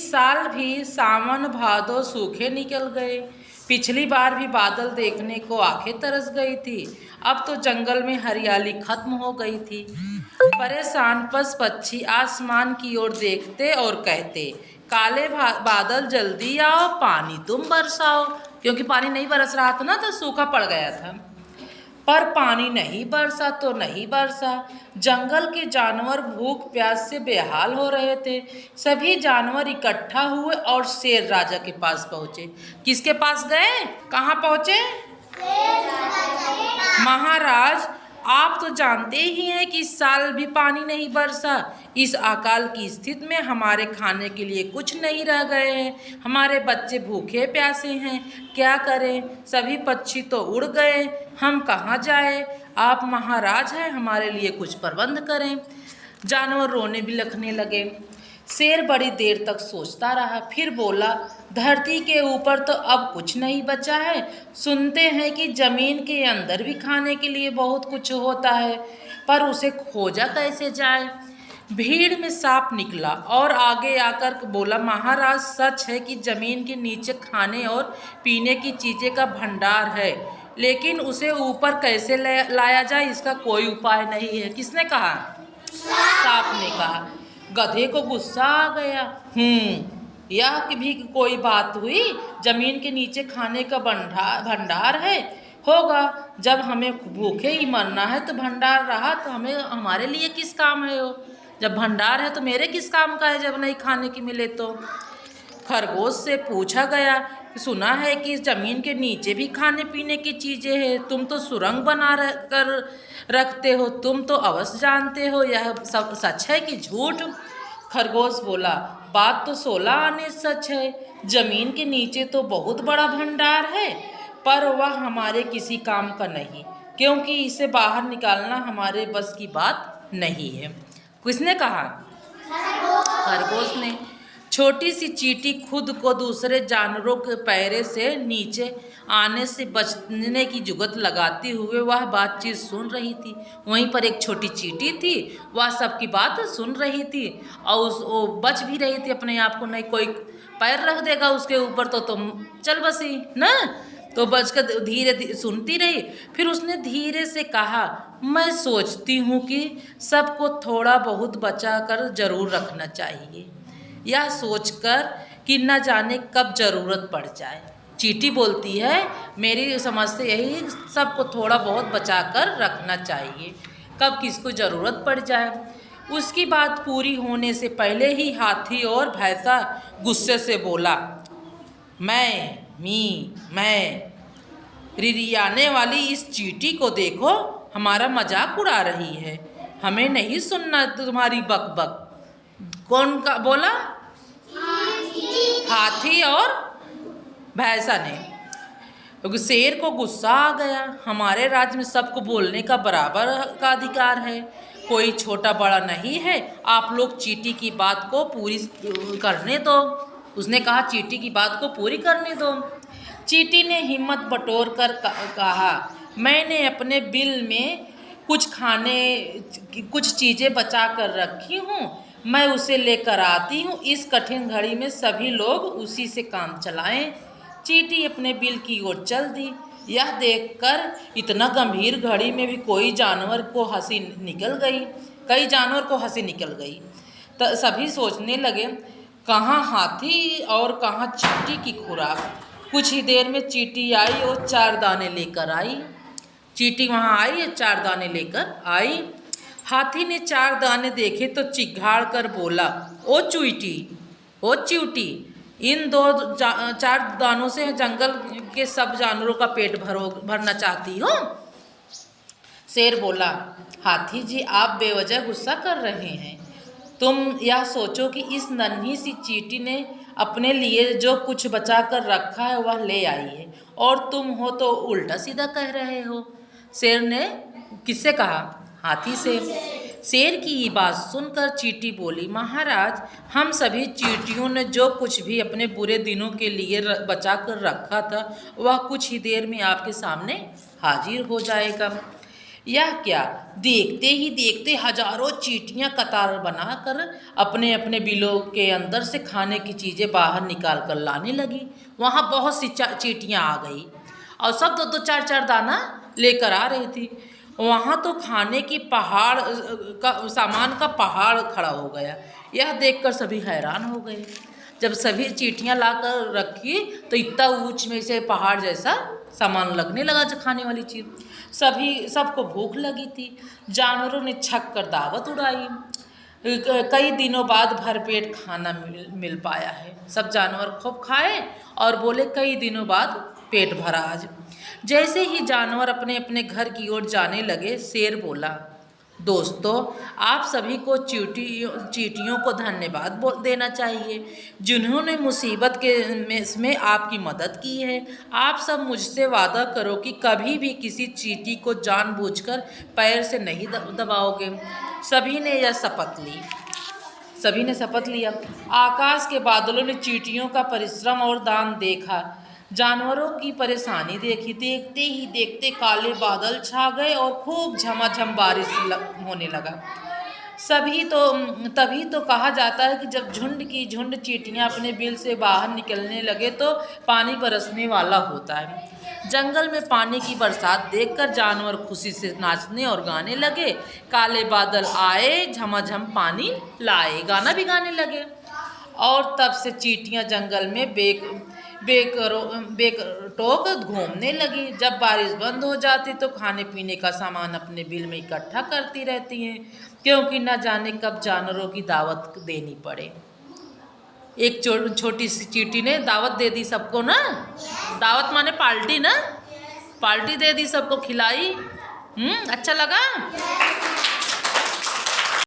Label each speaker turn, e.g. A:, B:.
A: इस साल भी सावन भादो सूखे निकल गए। पिछली बार भी बादल देखने को आंखें तरस गई थी। अब तो जंगल में हरियाली खत्म हो गई थी। परेशान पशु पक्षी आसमान की ओर देखते और कहते, काले बादल जल्दी आओ, पानी तुम बरसाओ। क्योंकि पानी नहीं बरस रहा था ना, तो सूखा पड़ गया था। पर पानी नहीं बरसा तो नहीं बरसा। जंगल के जानवर भूख प्यास से बेहाल हो रहे थे। सभी जानवर इकट्ठा हुए और शेर राजा के पास पहुंचे। किसके पास गए? कहाँ पहुंचे? महाराज, आप तो जानते ही हैं कि इस साल भी पानी नहीं बरसा। इस अकाल की स्थिति में हमारे खाने के लिए कुछ नहीं रह गए हैं। हमारे बच्चे भूखे प्यासे हैं, क्या करें? सभी पक्षी तो उड़ गए, हम कहाँ जाए? आप महाराज हैं, हमारे लिए कुछ प्रबंध करें। जानवर रोने भी लगने लगे। शेर बड़ी देर तक सोचता रहा, फिर बोला, धरती के ऊपर तो अब कुछ नहीं बचा है। सुनते हैं कि जमीन के अंदर भी खाने के लिए बहुत कुछ होता है, पर उसे खोजा कैसे जाए? भीड़ में सांप निकला और आगे आकर बोला, महाराज, सच है कि जमीन के नीचे खाने और पीने की चीजें का भंडार है, लेकिन उसे ऊपर कैसे लाया जाए, इसका कोई उपाय नहीं है। किसने कहा? सांप ने कहा। गधे को गुस्सा आ गया। यह भी कोई बात हुई? जमीन के नीचे खाने का भंडार है, होगा। जब हमें भूखे ही मरना है तो भंडार रहा तो हमें हमारे लिए किस काम है वो? जब भंडार है तो मेरे किस काम का है जब नहीं खाने की मिले तो? खरगोश से पूछा गया, सुना है कि जमीन के नीचे भी खाने पीने की चीजें हैं। तुम तो सुरंग बना कर रखते हो, तुम तो अवश्य जानते हो, यह सब सच है कि झूठ? खरगोश बोला, बात तो 16 आने सच है। जमीन के नीचे तो बहुत बड़ा भंडार है, पर वह हमारे किसी काम का नहीं, क्योंकि इसे बाहर निकालना हमारे बस की बात नहीं है। किसने कहा? खरगोश ने। छोटी सी चींटी खुद को दूसरे जानवरों के पैरे से नीचे आने से बचने की जुगत लगाते हुए वह बातचीत सुन रही थी। वहीं पर एक छोटी चींटी थी, वह सबकी बात सुन रही थी और वो बच भी रही थी अपने आप को। नहीं कोई पैर रख देगा उसके ऊपर तो तुम चल बसी ना, तो बचकर धीरे धीरे सुनती रही। फिर उसने धीरे से कहा, मैं सोचती हूँ कि सबको थोड़ा बहुत बचा कर जरूर रखना चाहिए, यह सोचकर कि न जाने कब ज़रूरत पड़ जाए। चींटी बोलती है, मेरी समझ से यही, सबको थोड़ा बहुत बचा कर रखना चाहिए, कब किसको ज़रूरत पड़ जाए। उसकी बात पूरी होने से पहले ही हाथी और भैंसा गुस्से से बोला, मैं रिरियाने वाली इस चींटी को देखो, हमारा मजाक उड़ा रही है। हमें नहीं सुनना तुम्हारी बक बक। कौन का बोला? हाथी और भैंसा ने। क्योंकि शेर को गुस्सा आ गया, हमारे राज्य में सबको बोलने का बराबर का अधिकार है, कोई छोटा बड़ा नहीं है। आप लोग चींटी की बात को पूरी करने दो। उसने कहा, चींटी की बात को पूरी करने दो। चींटी ने हिम्मत बटोर कर कहा, मैंने अपने बिल में कुछ चीज़ें बचा कर रखी हूँ, मैं उसे लेकर आती हूँ। इस कठिन घड़ी में सभी लोग उसी से काम चलाएं। चींटी अपने बिल की ओर चल दी। यह देखकर इतना गंभीर घड़ी में भी कई जानवर को हंसी निकल गई। तो सभी सोचने लगे, कहाँ हाथी और कहाँ चींटी की खुराक। कुछ ही देर में चींटी आई और 4 दाने लेकर आई। चींटी वहाँ आई, 4 दाने लेकर आई। हाथी ने 4 दाने देखे तो चिघाड़ कर बोला, ओ च्यूटी, इन 4 दानों से जंगल के सब जानवरों का पेट भरना चाहती हो? शेर बोला, हाथी जी, आप बेवजह गुस्सा कर रहे हैं। तुम यह सोचो कि इस नन्ही सी चींटी ने अपने लिए जो कुछ बचा कर रखा है वह ले आई है, और तुम हो तो उल्टा सीधा कह रहे हो। शेर ने किससे कहा? हाथी से। शेर की ये बात सुनकर चींटी बोली, महाराज, हम सभी चींटियों ने जो कुछ भी अपने बुरे दिनों के लिए बचा कर रखा था वह कुछ ही देर में आपके सामने हाजिर हो जाएगा। यह क्या, देखते ही देखते हजारों चींटियां कतार बनाकर अपने अपने बिलों के अंदर से खाने की चीज़ें बाहर निकाल कर लाने लगी। वहाँ बहुत सी चींटियां आ गई और सब दो दो चार चार दाना लेकर आ रही थी। वहाँ तो खाने की पहाड़ का सामान का पहाड़ खड़ा हो गया। यह देखकर सभी हैरान हो गए। जब सभी चींटियां लाकर रखी तो इतना ऊंच में से पहाड़ जैसा सामान लगने लगा, जो खाने वाली चीज़। सबको भूख लगी थी। जानवरों ने छक कर दावत उड़ाई। कई दिनों बाद भरपेट खाना मिल पाया है। सब जानवर खूब खाए और बोले कई दिनों बाद पेट भरा आज। जैसे ही जानवर अपने अपने घर की ओर जाने लगे, शेर बोला, दोस्तों, आप सभी को चींटियों को धन्यवाद देना चाहिए, जिन्होंने मुसीबत के में आपकी मदद की है। आप सब मुझसे वादा करो कि कभी भी किसी चींटी को जानबूझकर पैर से नहीं दबाओगे। सभी ने यह शपथ ली। सभी ने शपथ लिया। आकाश के बादलों ने चींटियों का परिश्रम और दान देखा, जानवरों की परेशानी देखी। देखते ही देखते काले बादल छा गए और खूब झमाझम बारिश होने लगा। तभी तो कहा जाता है कि जब झुंड की झुंड चींटियां अपने बिल से बाहर निकलने लगे तो पानी बरसने वाला होता है। जंगल में पानी की बरसात देखकर जानवर खुशी से नाचने और गाने लगे। काले बादल आए, झमाझम पानी लाए, गाना भी गाने लगे। और तब से चींटियां जंगल में बेकटोक घूमने लगी। जब बारिश बंद हो जाती तो खाने पीने का सामान अपने बिल में इकट्ठा करती रहती हैं, क्योंकि न जाने कब जानवरों की दावत देनी पड़े। एक छोटी सी चींटी ने दावत दे दी सबको ना। दावत माने पार्टी ना, पार्टी दे दी सबको, खिलाई। अच्छा लगा।